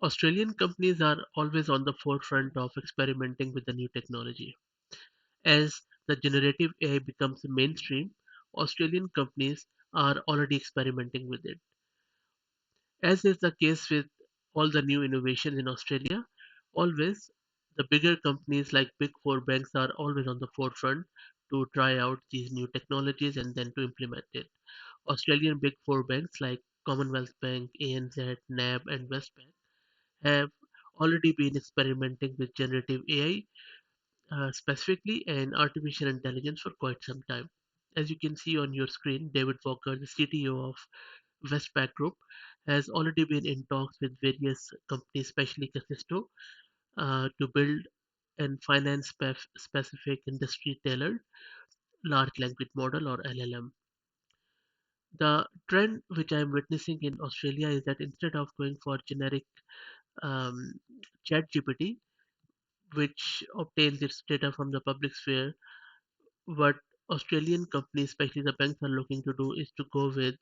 Australian companies are always on the forefront of experimenting with the new technology. As the generative AI becomes mainstream, Australian companies are already experimenting with it. As is the case with all the new innovations in Australia, always the bigger companies like Big Four banks are always on the forefront to try out these new technologies and then to implement it. Australian Big Four banks like Commonwealth Bank, ANZ, NAB, and Westpac have already been experimenting with generative AI, specifically and artificial intelligence for quite some time. As you can see on your screen, David Walker, the CTO of Westpac Group, has already been in talks with various companies, especially Kasisto, to build and finance specific industry tailored large language model or LLM. The trend which I'm witnessing in Australia is that instead of going for generic um, chat GPT, which obtains its data from the public sphere, what Australian companies, especially the banks, are looking to do is to go with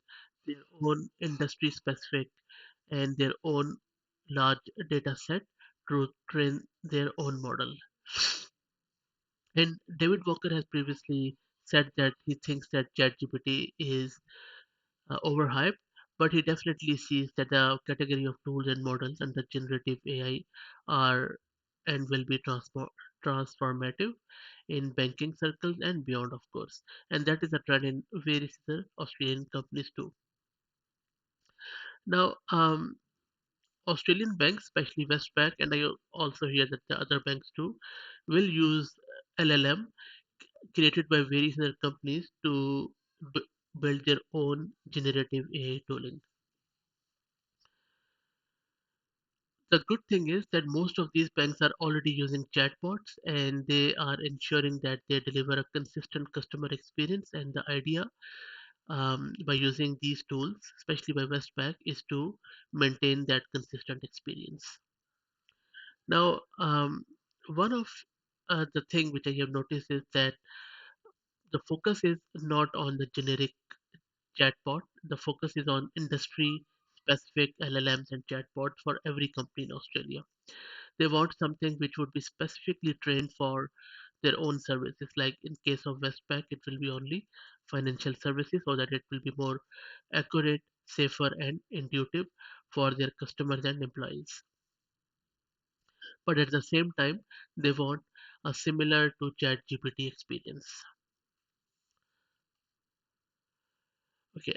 their own industry specific and their own large data set to train their own model. And David Walker has previously said that he thinks that ChatGPT is overhyped, but he definitely sees that the category of tools and models under generative AI are and will be transformative in banking circles and beyond, of course. And that is a trend in various other Australian companies too. Now, Australian banks, especially Westpac, and I also hear that the other banks too, will use LLM created by various other companies to build their own generative AI tooling. The good thing is that most of these banks are already using chatbots and they are ensuring that they deliver a consistent customer experience. And the idea by using these tools, especially by Westpac, is to maintain that consistent experience. Now, one of the thing which I have noticed is that the focus is not on the generic chatbot. The focus is on industry specific LLMs and chatbots for every company in Australia. They want something which would be specifically trained for their own services. Like in case of Westpac, it will be only financial services so that it will be more accurate, safer, and intuitive for their customers and employees. But at the same time, they want a similar to ChatGPT experience. Okay,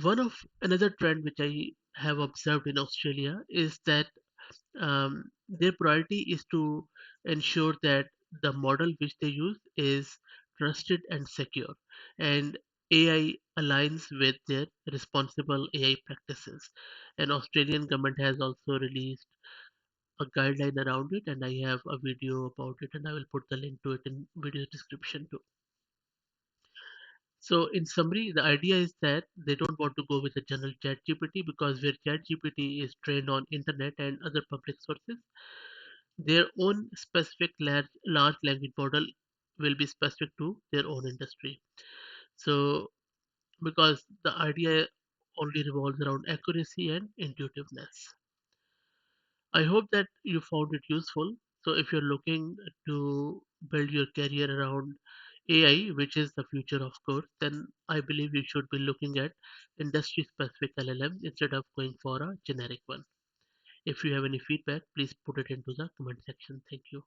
one of another trend which I have observed in Australia is that their priority is to ensure that the model which they use is trusted and secure, and AI aligns with their responsible AI practices. And Australian government has also released a guideline around it, and I have a video about it, and I will put the link to it in video description too. So in summary, the idea is that they don't want to go with a general chat GPT because where chat GPT is trained on internet and other public sources, their own specific large language model will be specific to their own industry. So because the idea only revolves around accuracy and intuitiveness. I hope that you found it useful. So if you're looking to build your career around AI, which is the future of course, then I believe you should be looking at industry specific LLMs instead of going for a generic one. If you have any feedback, please put it into the comment section. Thank you.